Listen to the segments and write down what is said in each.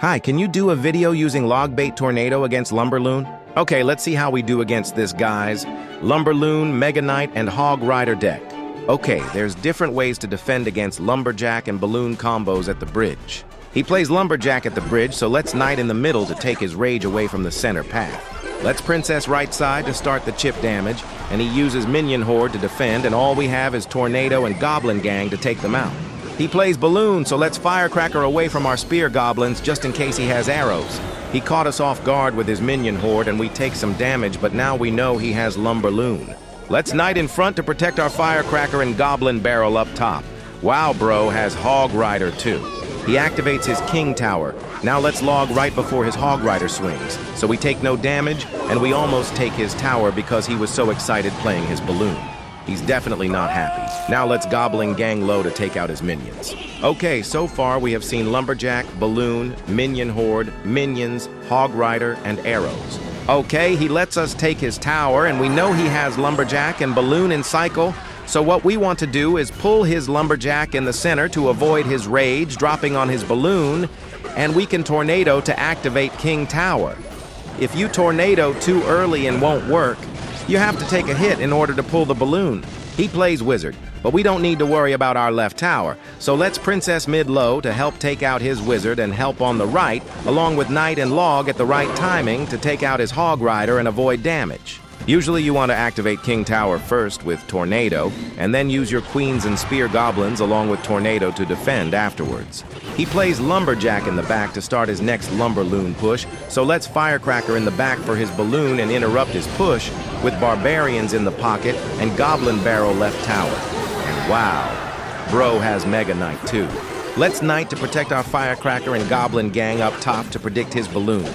Hi, can you do a video using log bait tornado against Lumberloon? Okay, let's see how we do against this guy's Lumberloon, Mega Knight, and Hog Rider deck. Okay, there's different ways to defend against Lumberjack and Balloon combos at the bridge. He plays Lumberjack at the bridge, so let's Knight in the middle to take his rage away from the center path. Let's Princess right side to start the chip damage, and he uses Minion Horde to defend, and all we have is Tornado and Goblin Gang to take them out. He plays Balloon, so let's Firecracker away from our Spear Goblins just in case he has arrows. He caught us off guard with his Minion Horde, and we take some damage, but now we know he has Lumberloon. Let's Knight in front to protect our Firecracker and Goblin Barrel up top. Wow, bro has Hog Rider too. He activates his King Tower. Now let's log right before his Hog Rider swings. So we take no damage, and we almost take his tower because he was so excited playing his Balloon. He's definitely not happy. Now let's Goblin Gang low to take out his minions. Okay, so far we have seen Lumberjack, Balloon, Minion Horde, Minions, Hog Rider, and Arrows. Okay, he lets us take his tower, and we know he has Lumberjack and Balloon in cycle. So what we want to do is pull his Lumberjack in the center to avoid his rage dropping on his Balloon, and we can Tornado to activate King Tower. If you Tornado too early and won't work, you have to take a hit in order to pull the Balloon. He plays Wizard, but we don't need to worry about our left tower, so let's Princess mid-low to help take out his Wizard and help on the right, along with Knight and Log at the right timing to take out his Hog Rider and avoid damage. Usually you want to activate King Tower first with Tornado, and then use your Queens and Spear Goblins along with Tornado to defend afterwards. He plays Lumberjack in the back to start his next Lumberloon push, so let's Firecracker in the back for his Balloon and interrupt his push with Barbarians in the pocket and Goblin Barrel left tower. And wow, bro has Mega Knight too. Let's Knight to protect our Firecracker and Goblin Gang up top to predict his Balloon.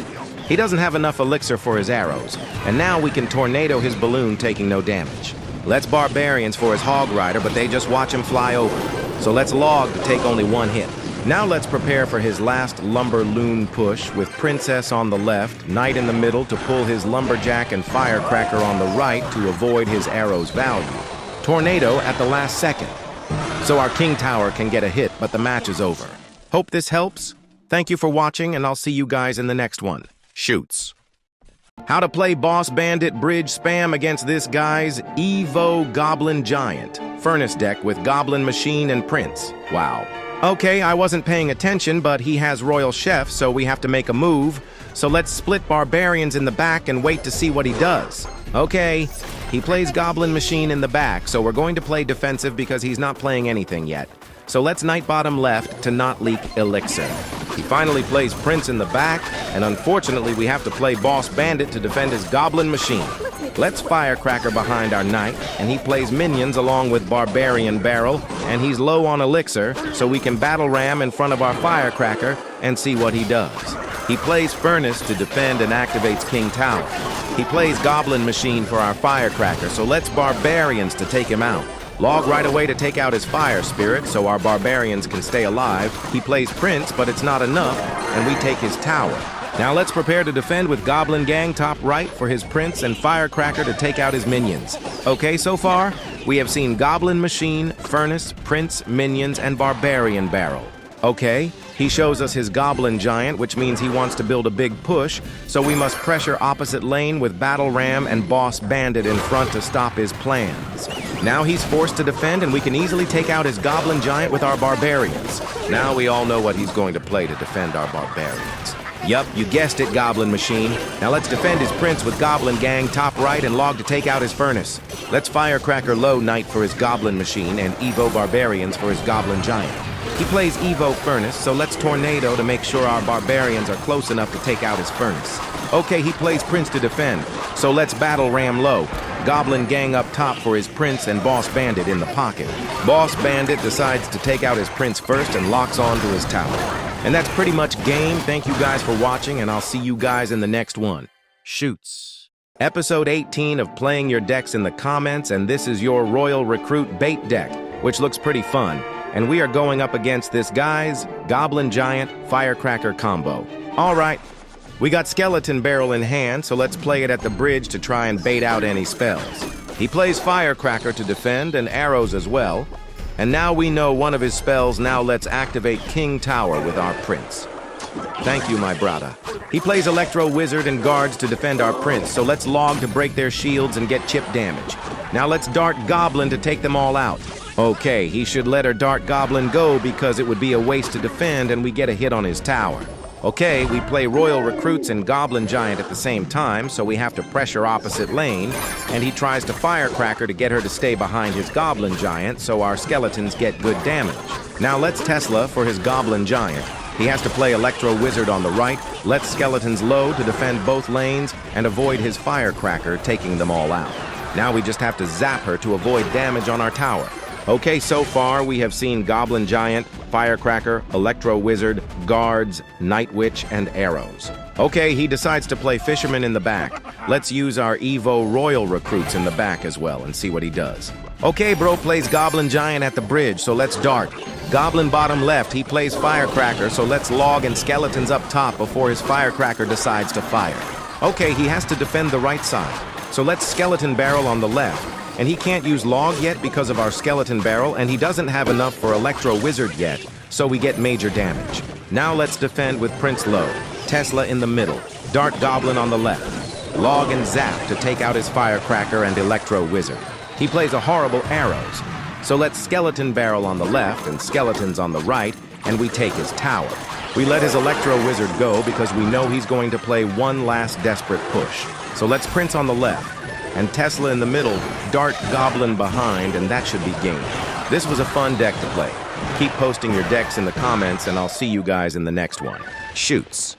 He doesn't have enough elixir for his arrows, and now we can Tornado his Balloon taking no damage. Let's Barbarians for his Hog Rider, but they just watch him fly over. So let's Log to take only one hit. Now let's prepare for his last Lumberloon push with Princess on the left, Knight in the middle to pull his Lumberjack and Firecracker on the right to avoid his arrow's value. Tornado at the last second. So our King Tower can get a hit, but the match is over. Hope this helps. Thank you for watching, and I'll see you guys in the next one. Shoots. How to play Boss Bandit Bridge Spam against this guy's Evo Goblin Giant. Furnace deck with Goblin Machine and Prince. Wow. Okay, I wasn't paying attention, but he has Royal Chef, so we have to make a move. So let's split Barbarians in the back and wait to see what he does. Okay, he plays Goblin Machine in the back, so we're going to play defensive because he's not playing anything yet. So let's Knight bottom left to not leak elixir. He finally plays Prince in the back, and unfortunately we have to play Boss Bandit to defend his Goblin Machine. Let's Firecracker behind our Knight, and he plays Minions along with Barbarian Barrel, and he's low on elixir, so we can Battle Ram in front of our Firecracker and see what he does. He plays Furnace to defend and activates King Tower. He plays Goblin Machine for our Firecracker, so let's Barbarians to take him out. Log right away to take out his Fire Spirit so our Barbarians can stay alive. He plays Prince, but it's not enough, and we take his tower. Now let's prepare to defend with Goblin Gang top right for his Prince and Firecracker to take out his minions. Okay, so far, we have seen Goblin Machine, Furnace, Prince, Minions, and Barbarian Barrel. Okay, he shows us his Goblin Giant, which means he wants to build a big push, so we must pressure opposite lane with Battle Ram and Boss Bandit in front to stop his plans. Now he's forced to defend, and we can easily take out his Goblin Giant with our Barbarians. Now we all know what he's going to play to defend our Barbarians. Yup, you guessed it, Goblin Machine. Now let's defend his Prince with Goblin Gang top right and Log to take out his Furnace. Let's Firecracker low Knight for his Goblin Machine and Evo Barbarians for his Goblin Giant. He plays Evo Furnace, so let's Tornado to make sure our Barbarians are close enough to take out his Furnace. Okay, he plays Prince to defend, so let's Battle Ram low. Goblin Gang up top for his Prince and Boss Bandit in the pocket. Boss Bandit decides to take out his Prince first and locks on to his tower. And that's pretty much game. Thank you guys for watching, and I'll see you guys in the next one. Shoots. Episode 18 of Playing Your Decks in the comments, and this is your Royal Recruit bait deck, which looks pretty fun. And we are going up against this guy's Goblin Giant Firecracker combo. All right, we got Skeleton Barrel in hand, so let's play it at the bridge to try and bait out any spells. He plays Firecracker to defend and arrows as well. And now we know one of his spells. Now let's activate King Tower with our Prince. Thank you, my brother. He plays Electro Wizard and guards to defend our prince, so let's log to break their shields and get chip damage. Now let's dart Goblin to take them all out. Okay, he should let our dart Goblin go because it would be a waste to defend and we get a hit on his tower. Okay, we play Royal Recruits and Goblin Giant at the same time, so we have to pressure opposite lane, and he tries to Firecracker to get her to stay behind his Goblin Giant so our skeletons get good damage. Now let's Tesla for his Goblin Giant. He has to play Electro Wizard on the right, let skeletons low to defend both lanes, and avoid his Firecracker taking them all out. Now we just have to zap her to avoid damage on our tower. Okay, so far we have seen Goblin Giant, Firecracker, Electro Wizard, Guards, Night Witch, and Arrows. Okay, he decides to play Fisherman in the back. Let's use our Evo Royal Recruits in the back as well and see what he does. Okay, bro plays Goblin Giant at the bridge, so let's dart. Goblin bottom left, he plays Firecracker, so let's log and skeletons up top before his Firecracker decides to fire. Okay, he has to defend the right side, so let's Skeleton Barrel on the left. And he can't use log yet because of our skeleton barrel, and he doesn't have enough for Electro Wizard yet, so we get major damage. Now let's defend with Prince low, Tesla in the middle, Dart Goblin on the left, log and zap to take out his Firecracker and Electro Wizard. He plays a horrible Arrows, so let's skeleton barrel on the left and skeletons on the right, and we take his tower. We let his Electro Wizard go because we know he's going to play one last desperate push. So let's Prince on the left, and Tesla in the middle, Dart Goblin behind, and that should be game. This was a fun deck to play. Keep posting your decks in the comments, and I'll see you guys in the next one. Shoots.